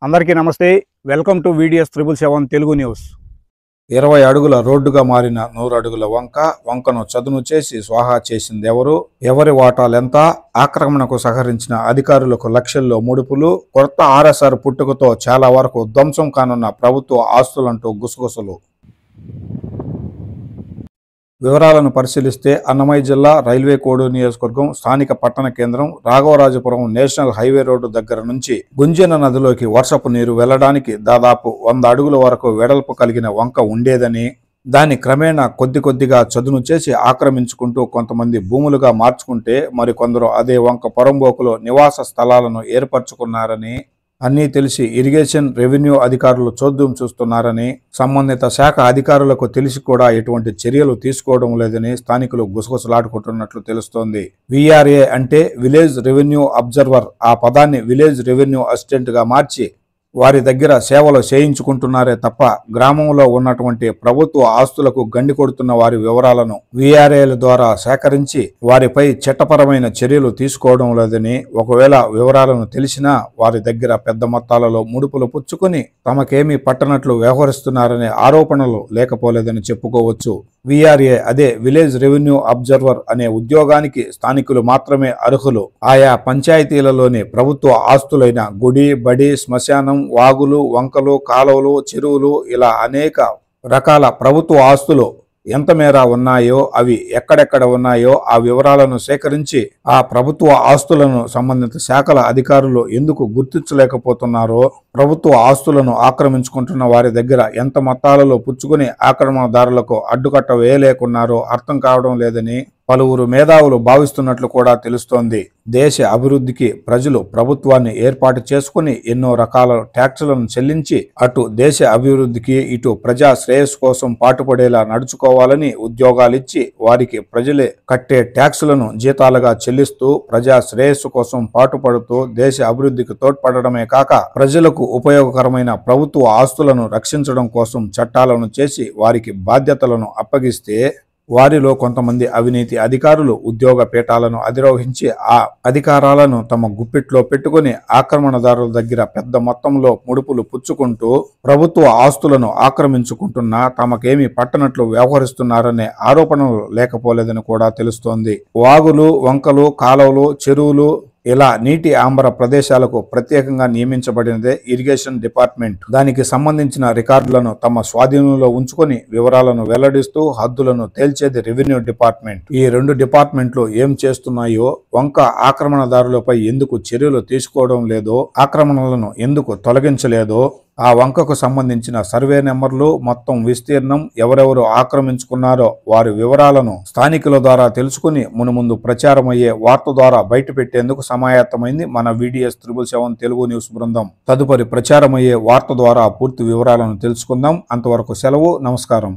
అందరికీ నమస్తే. Welcome to VDS 777 Telugu news. 20 అడుగుల రోడ్డుగా మారిన 100 అడుగుల వంకను చదును చేసి స్వాహా చేసింది ఎవరు? ఎవరి వాటాలెంత? ఆక్రమణకు సహకరించిన అధికారులకు లక్షల్లో ముడుపులు. కొత్త RSR పుట్టుకతో చాలా వరకు ధ్వంసం కానున్న ప్రభుత్వ ఆస్తులంటూ గుసగుసలు. వివరాలను పరిశీలిస్తే అన్నమయ్య జిల్లా రైల్వే కోడు నియోజకవర్గం స్థానిక పట్టణ కేంద్రం రాఘవరాజపురం నేషనల్ హైవే రోడ్డు దగ్గర నుంచి గుంజన నదిలోకి వర్షపు నీరు వెళ్లడానికి దాదాపు 100 అడుగుల వరకు వెడల్పు కలిగిన వంక ఉండేదని, దాన్ని క్రమేణా కొద్దిగా చదును చేసి ఆక్రమించుకుంటూ కొంతమంది భూములుగా మార్చుకుంటే మరికొందరు అదే వంక పొరంబోకులో నివాస స్థలాలను ఏర్పరచుకున్నారని, అన్నీ తెలిసి ఇరిగేషన్ రెవెన్యూ అధికారులు చోద్యం చూస్తున్నారని, సంబంధిత శాఖ అధికారులకు తెలిసి కూడా ఎటువంటి చర్యలు తీసుకోవడం లేదని స్థానికులు గుసగుసలాడుకుంటున్నట్లు తెలుస్తోంది. VRA అంటే విలేజ్ రెవెన్యూ అబ్జర్వర్. ఆ పదాన్ని విలేజ్ రెవెన్యూ అసిస్టెంట్ గా మార్చి వారి దగ్గర సేవలు చేయించుకుంటున్నారే తప్ప గ్రామంలో ఉన్నటువంటి ప్రభుత్వ ఆస్తులకు గండి కొడుతున్న వారి వివరాలను VRAల ద్వారా సేకరించి వారిపై చట్టపరమైన చర్యలు తీసుకోవడం లేదని, ఒకవేళ వివరాలను తెలిసినా వారి దగ్గర పెద్ద మొత్తాలలో ముడుపులు పుచ్చుకుని తమకేమీ పట్టనట్లు వ్యవహరిస్తున్నారనే ఆరోపణలు లేకపోలేదని చెప్పుకోవచ్చు. VRA అదే విలేజ్ రెవెన్యూ అబ్జర్వర్ అనే ఉద్యోగానికి స్థానికులు మాత్రమే అర్హులు. ఆయా పంచాయతీలలోని ప్రభుత్వ ఆస్తులైన గుడి, బడి, శ్మశానం, వాగులు, వంకలు, కాలువలు, చెరువులు ఇలా అనేక రకాల ప్రభుత్వ ఆస్తులు ఎంత మేర ఉన్నాయో, అవి ఎక్కడెక్కడ ఉన్నాయో ఆ వివరాలను సేకరించి ఆ ప్రభుత్వ ఆస్తులను సంబంధిత శాఖల అధికారులు ఎందుకు గుర్తించలేకపోతున్నారో, ప్రభుత్వ ఆస్తులను ఆక్రమించుకుంటున్న వారి దగ్గర ఎంత మొత్తాలలో పుచ్చుకుని ఆక్రమణదారులకు అడ్డుకట్ట వేయలేకున్నారో అర్థం కావడం లేదని పలువురు మేధావులు భావిస్తున్నట్లు కూడా తెలుస్తోంది. దేశ అభివృద్ధికి ప్రజలు ప్రభుత్వాన్ని ఏర్పాటు చేసుకుని ఎన్నో రకాల ట్యాక్సులను చెల్లించి అటు దేశ అభివృద్ధికి ఇటు ప్రజా శ్రేయస్సు కోసం పాటుపడేలా నడుచుకోవాలని ఉద్యోగాలిచ్చి వారికి ప్రజలే కట్టే ట్యాక్సులను జీతాలుగా చెల్లిస్తూ ప్రజా శ్రేయస్సు కోసం పాటుపడుతూ దేశ అభివృద్ధికి తోడ్పడమే కాక ప్రజలకు ఉపయోగకరమైన ప్రభుత్వ ఆస్తులను రక్షించడం కోసం చట్టాలను చేసి వారికి బాధ్యతలను అప్పగిస్తే వారిలో కొంతమంది అవినీతి అధికారులు ఉద్యోగ పీఠాలను అధిరోహించి ఆ అధికారాలను తమ గుప్పిట్లో పెట్టుకుని ఆక్రమణదారుల దగ్గర పెద్ద మొత్తంలో ముడుపులు పుచ్చుకుంటూ ప్రభుత్వ ఆస్తులను ఆక్రమించుకుంటున్నా తమకేమీ పట్టనట్లు వ్యవహరిస్తున్నారనే ఆరోపణలు లేకపోలేదని కూడా తెలుస్తోంది. వాగులు, వంకలు, కాలువలు, చెరువులు ఇలా నీటి ఆంబర ప్రదేశాలకు ప్రత్యేకంగా నియమించబడినదే ఇరిగేషన్ డిపార్ట్మెంట్. దానికి సంబంధించిన రికార్డులను తమ స్వాధీనంలో ఉంచుకొని వివరాలను వెల్లడిస్తూ హద్దులను తేల్చేది రెవెన్యూ డిపార్ట్మెంట్. ఈ రెండు డిపార్ట్మెంట్లు ఏం చేస్తున్నాయో, వంక ఆక్రమణదారులపై ఎందుకు చర్యలు తీసుకోవడం లేదో, ఆక్రమణలను ఎందుకు తొలగించలేదో, ఆ వంకకు సంబంధించిన సర్వే నెంబర్లు, మొత్తం విస్తీర్ణం, ఎవరెవరు ఆక్రమించుకున్నారో వారి వివరాలను స్థానికుల ద్వారా తెలుసుకుని మునుముందు ప్రచారమయ్యే వార్త ద్వారా బయటపెట్టేందుకు సమాయత్తమైంది మన VDS 777 తెలుగు న్యూస్ బృందం. తదుపరి ప్రచారమయ్యే వార్త ద్వారా పూర్తి వివరాలను తెలుసుకుందాం. అంతవరకు సెలవు. నమస్కారం.